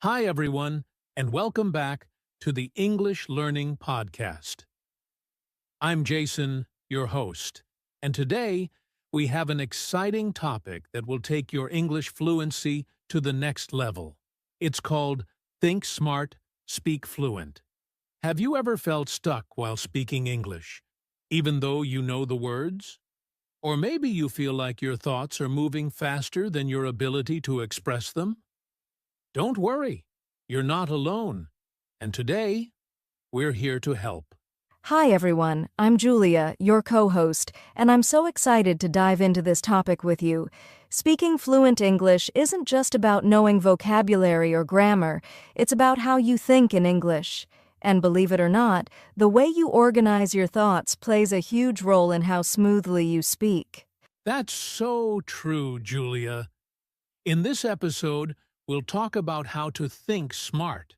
Hi, everyone, and welcome back to the English Learning Podcast. I'm Jason, your host, and today we have an exciting topic that will take your English fluency to the next level. It's called Think Smart, Speak Fluent. Have you ever felt stuck while speaking English, even though you know the words? Or maybe you feel like your thoughts are moving faster than your ability to express them? Don't worry, you're not alone. And today, we're here to help. Hi, everyone. I'm Julia, your co-host, and I'm so excited to dive into this topic with you. Speaking fluent English isn't just about knowing vocabulary or grammar, it's about how you think in English. And believe it or not, the way you organize your thoughts plays a huge role in how smoothly you speak. That's so true, Julia. In this episode, we'll talk about how to think smart.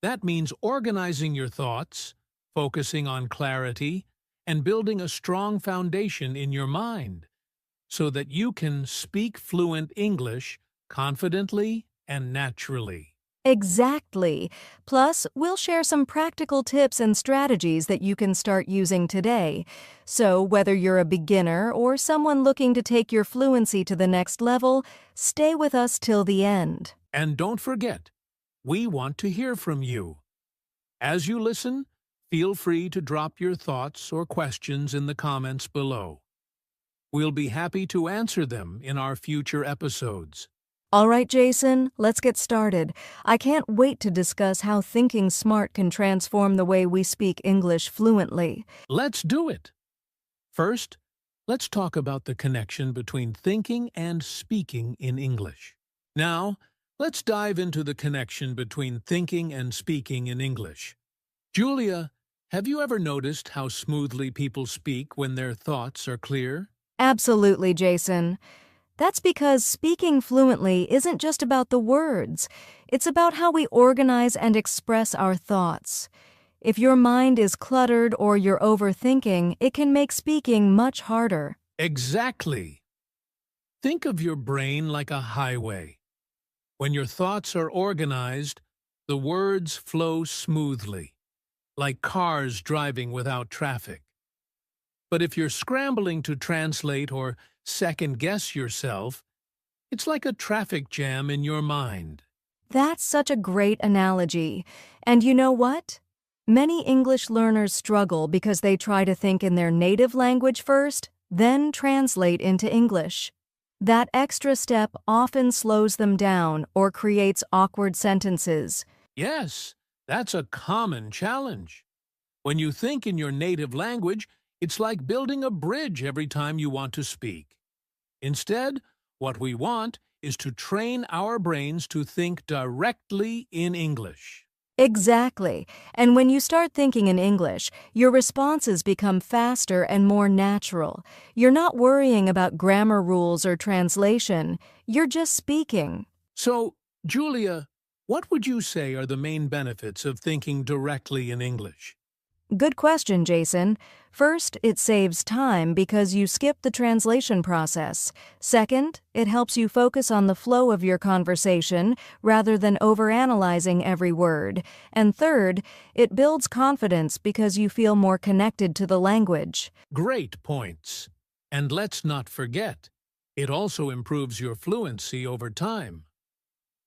That means organizing your thoughts, focusing on clarity, and building a strong foundation in your mind so that you can speak fluent English confidently and naturally. Exactly. Plus, we'll share some practical tips and strategies that you can start using today. So, whether you're a beginner or someone looking to take your fluency to the next level, stay with us till the end. And don't forget, we want to hear from you. As you listen, feel free to drop your thoughts or questions in the comments below. We'll be happy to answer them in our future episodes. All right, Jason, let's get started. I can't wait to discuss how thinking smart can transform the way we speak English fluently. Let's do it! First, let's talk about the connection between thinking and speaking in English. Now, let's dive into the connection between thinking and speaking in English. Julia, have you ever noticed how smoothly people speak when their thoughts are clear? Absolutely, Jason. That's because speaking fluently isn't just about the words. It's about how we organize and express our thoughts. If your mind is cluttered or you're overthinking, it can make speaking much harder. Exactly. Think of your brain like a highway. When your thoughts are organized, the words flow smoothly, like cars driving without traffic. But if you're scrambling to translate or second-guess yourself, it's like a traffic jam in your mind. That's such a great analogy. And you know what? Many English learners struggle because they try to think in their native language first, then translate into English. That extra step often slows them down or creates awkward sentences. Yes, that's a common challenge. When you think in your native language, it's like building a bridge every time you want to speak. Instead, what we want is to train our brains to think directly in English. Exactly. And when you start thinking in English, your responses become faster and more natural. You're not worrying about grammar rules or translation. You're just speaking. So, Julia, what would you say are the main benefits of thinking directly in English? Good question, Jason. First, it saves time because you skip the translation process. Second, it helps you focus on the flow of your conversation rather than overanalyzing every word. And third, it builds confidence because you feel more connected to the language. Great points. And let's not forget, it also improves your fluency over time.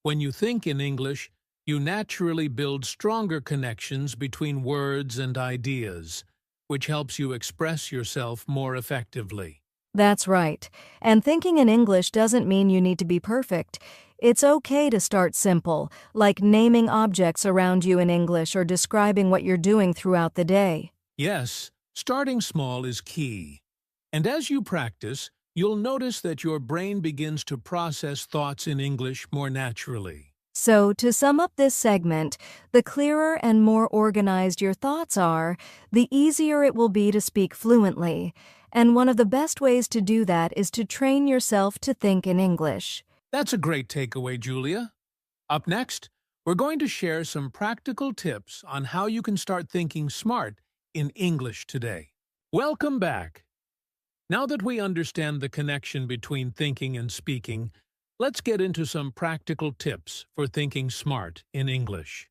When you think in English, you naturally build stronger connections between words and ideas, which helps you express yourself more effectively. That's right. And thinking in English doesn't mean you need to be perfect. It's okay to start simple, like naming objects around you in English or describing what you're doing throughout the day. Yes, starting small is key. And as you practice, you'll notice that your brain begins to process thoughts in English more naturally. So, to sum up this segment, the clearer and more organized your thoughts are, the easier it will be to speak fluently. And one of the best ways to do that is to train yourself to think in English. That's a great takeaway, Julia. Up next, we're going to share some practical tips on how you can start thinking smart in English today. Welcome back. Now that we understand the connection between thinking and speaking, let's get into some practical tips for thinking smart in English.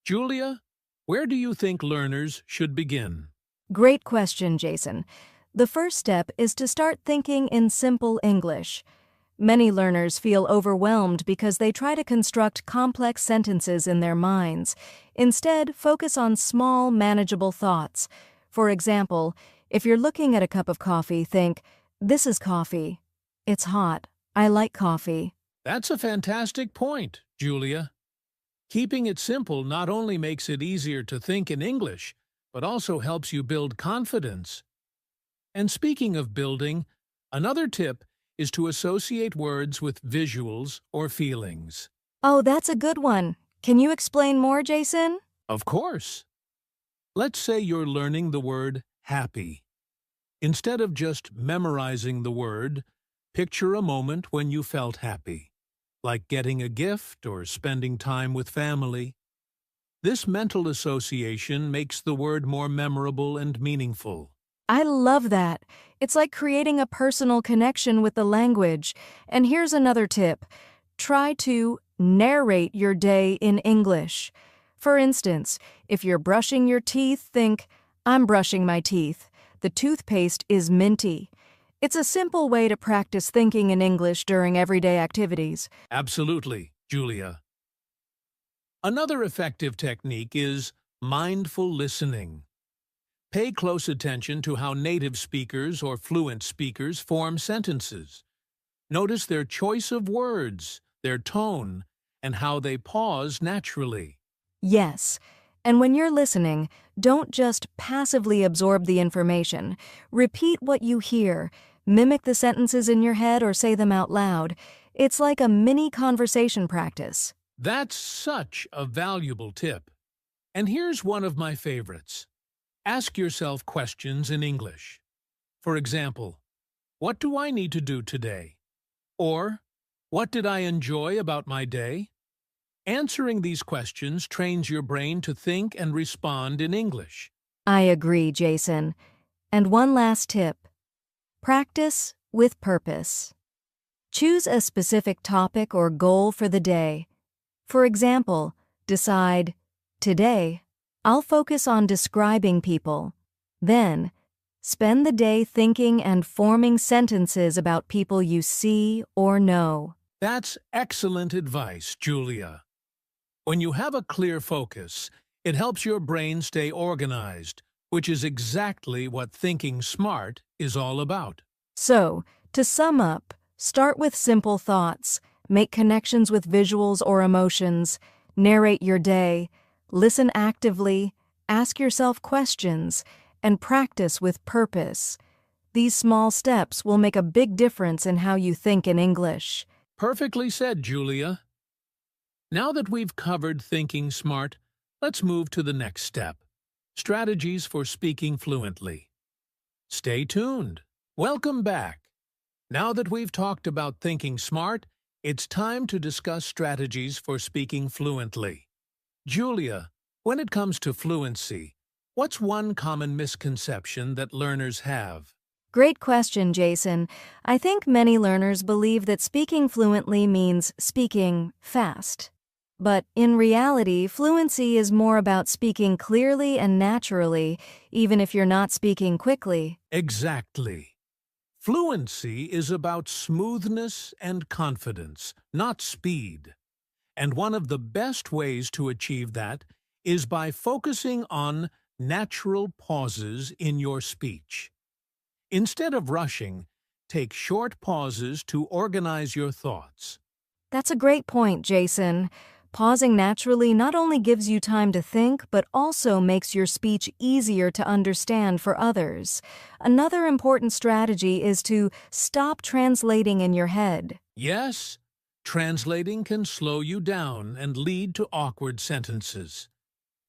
Julia, where do you think learners should begin? Great question, Jason. The first step is to start thinking in simple English. Many learners feel overwhelmed because they try to construct complex sentences in their minds. Instead, focus on small, manageable thoughts. For example, if you're looking at a cup of coffee, think, "This is coffee. It's hot. I like coffee." That's a fantastic point, Julia. Keeping it simple not only makes it easier to think in English, but also helps you build confidence. And speaking of building, another tip is to associate words with visuals or feelings. Oh, that's a good one. Can you explain more, Jason? Of course. Let's say you're learning the word happy. Instead of just memorizing the word, picture a moment when you felt happy, like getting a gift or spending time with family. This mental association makes the word more memorable and meaningful. I love that. It's like creating a personal connection with the language. And here's another tip. Try to narrate your day in English. For instance, if you're brushing your teeth, think, "I'm brushing my teeth. The toothpaste is minty." It's a simple way to practice thinking in English during everyday activities. Absolutely, Julia. Another effective technique is mindful listening. Pay close attention to how native speakers or fluent speakers form sentences. Notice their choice of words, their tone, and how they pause naturally. Yes, and when you're listening, don't just passively absorb the information. Repeat what you hear. Mimic the sentences in your head or say them out loud. It's like a mini conversation practice. That's such a valuable tip. And here's one of my favorites. Ask yourself questions in English. For example, what do I need to do today? Or, what did I enjoy about my day? Answering these questions trains your brain to think and respond in English. I agree, Jason. And one last tip. Practice with purpose. Choose a specific topic or goal for the day. For example, decide, "Today, I'll focus on describing people." Then, spend the day thinking and forming sentences about people you see or know. That's excellent advice, Julia. When you have a clear focus, it helps your brain stay organized, which is exactly what thinking smart is all about. So, to sum up, start with simple thoughts, make connections with visuals or emotions, narrate your day, listen actively, ask yourself questions, and practice with purpose. These small steps will make a big difference in how you think in English. Perfectly said, Julia. Now that we've covered thinking smart, let's move to the next step: strategies for speaking fluently. Stay tuned. Welcome back. Now that we've talked about thinking smart, it's time to discuss strategies for speaking fluently. Julia, when it comes to fluency, what's one common misconception that learners have? Great question, Jason. I think many learners believe that speaking fluently means speaking fast. But in reality, fluency is more about speaking clearly and naturally, even if you're not speaking quickly. Exactly. Fluency is about smoothness and confidence, not speed. And one of the best ways to achieve that is by focusing on natural pauses in your speech. Instead of rushing, take short pauses to organize your thoughts. That's a great point, Jason. Pausing naturally not only gives you time to think, but also makes your speech easier to understand for others. Another important strategy is to stop translating in your head. Yes, translating can slow you down and lead to awkward sentences.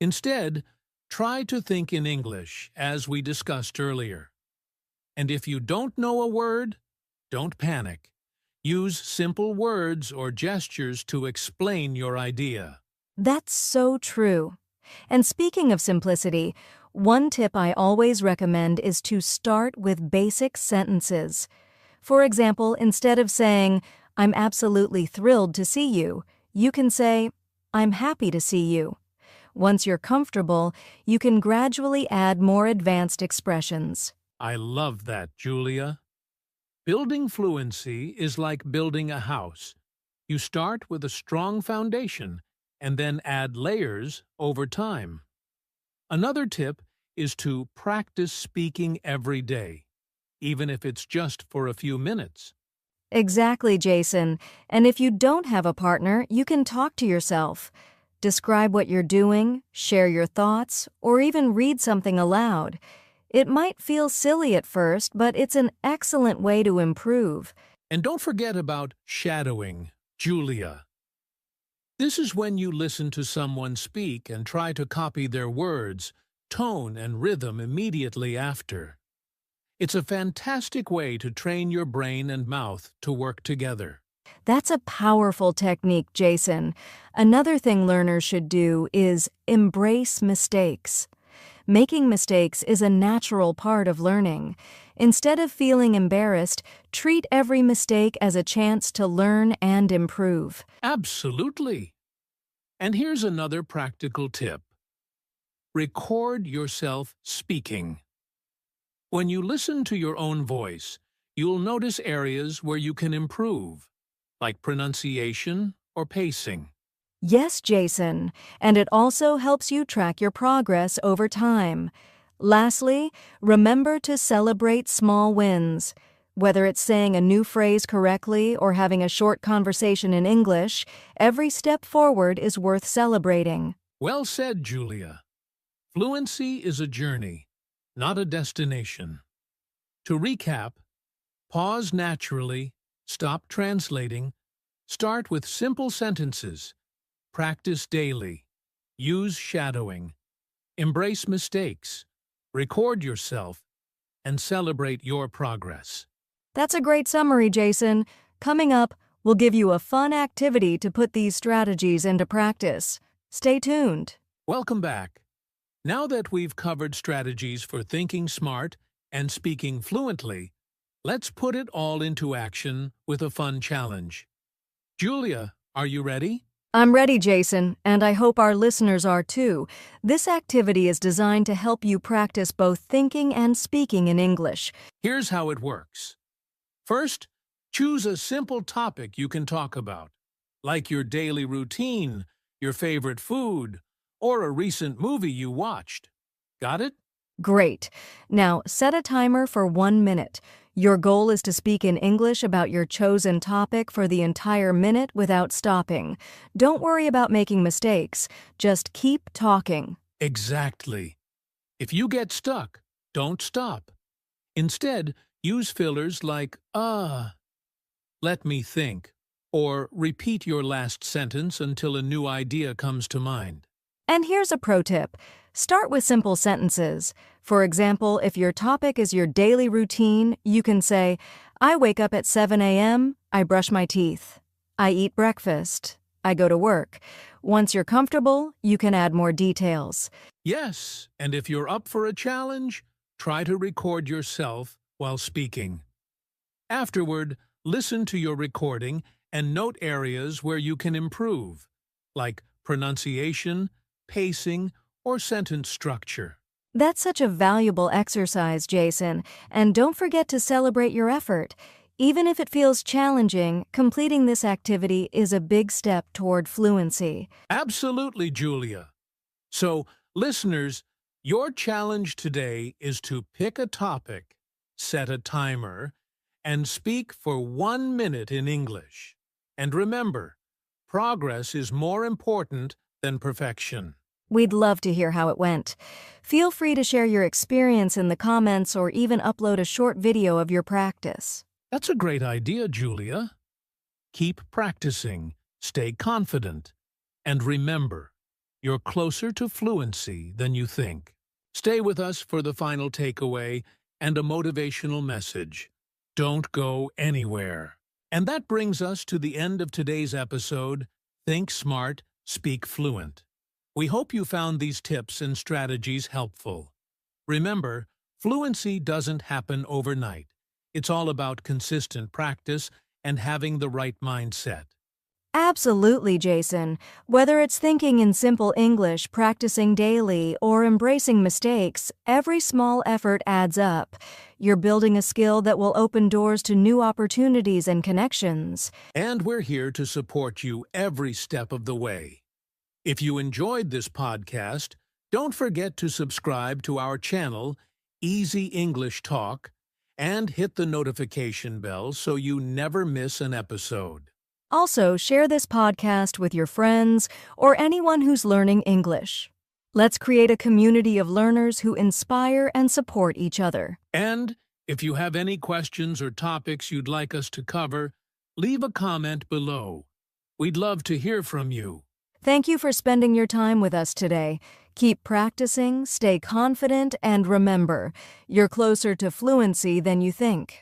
Instead, try to think in English, as we discussed earlier. And if you don't know a word, don't panic. Use simple words or gestures to explain your idea. That's so true. And speaking of simplicity, one tip I always recommend is to start with basic sentences. For example, instead of saying, I'm absolutely thrilled to see you. You can say, I'm happy to see you. Once you're comfortable, you can gradually add more advanced expressions. I love that, Julia. Building fluency is like building a house. You start with a strong foundation and then add layers over time. Another tip is to practice speaking every day, even if it's just for a few minutes. Exactly, Jason. And if you don't have a partner, you can talk to yourself. Describe what you're doing, share your thoughts, or even read something aloud. It might feel silly at first, but it's an excellent way to improve. And don't forget about shadowing, Julia. This is when you listen to someone speak and try to copy their words, tone, and rhythm immediately after. It's a fantastic way to train your brain and mouth to work together. That's a powerful technique, Jason. Another thing learners should do is embrace mistakes. Making mistakes is a natural part of learning. Instead of feeling embarrassed, treat every mistake as a chance to learn and improve. Absolutely. And here's another practical tip. Record yourself speaking. When you listen to your own voice, you'll notice areas where you can improve, like pronunciation or pacing. Yes, Jason, and it also helps you track your progress over time. Lastly, remember to celebrate small wins. Whether it's saying a new phrase correctly or having a short conversation in English, every step forward is worth celebrating. Well said, Julia. Fluency is a journey, not a destination. To recap, pause naturally, stop translating, start with simple sentences, practice daily, use shadowing, embrace mistakes, record yourself, and celebrate your progress. That's a great summary, Jason. Coming up, we'll give you a fun activity to put these strategies into practice. Stay tuned. Welcome back. Now that we've covered strategies for thinking smart and speaking fluently, let's put it all into action with a fun challenge. Julia, are you ready? I'm ready, Jason, and I hope our listeners are too. This activity is designed to help you practice both thinking and speaking in English. Here's how it works. First, choose a simple topic you can talk about, like your daily routine, your favorite food, or a recent movie you watched. Got it? Great. Now, set a timer for 1 minute. Your goal is to speak in English about your chosen topic for the entire minute without stopping. Don't worry about making mistakes. Just keep talking. Exactly. If you get stuck, don't stop. Instead, use fillers like, let me think, or repeat your last sentence until a new idea comes to mind. And here's a pro tip. Start with simple sentences. For example, if your topic is your daily routine, you can say, I wake up at 7 a.m., I brush my teeth. I eat breakfast. I go to work. Once you're comfortable, you can add more details. Yes, and if you're up for a challenge, try to record yourself while speaking. Afterward, listen to your recording and note areas where you can improve, like pronunciation, pacing, or sentence structure. That's such a valuable exercise, Jason, and don't forget to celebrate your effort. Even if it feels challenging, completing this activity is a big step toward fluency. Absolutely, Julia. So, listeners, your challenge today is to pick a topic, set a timer, and speak for 1 minute in English. And remember, progress is more important than perfection. We'd love to hear how it went. Feel free to share your experience in the comments or even upload a short video of your practice. That's a great idea, Julia. Keep practicing, stay confident, and remember, you're closer to fluency than you think. Stay with us for the final takeaway and a motivational message. Don't go anywhere. And that brings us to the end of today's episode, Think Smart, Speak Fluent. We hope you found these tips and strategies helpful. Remember, fluency doesn't happen overnight. It's all about consistent practice and having the right mindset. Absolutely, Jason. Whether it's thinking in simple English, practicing daily, or embracing mistakes, every small effort adds up. You're building a skill that will open doors to new opportunities and connections. And we're here to support you every step of the way. If you enjoyed this podcast, don't forget to subscribe to our channel, Easy English Talk, and hit the notification bell so you never miss an episode. Also, share this podcast with your friends or anyone who's learning English. Let's create a community of learners who inspire and support each other. And if you have any questions or topics you'd like us to cover, leave a comment below. We'd love to hear from you. Thank you for spending your time with us today. Keep practicing, stay confident, and remember, you're closer to fluency than you think.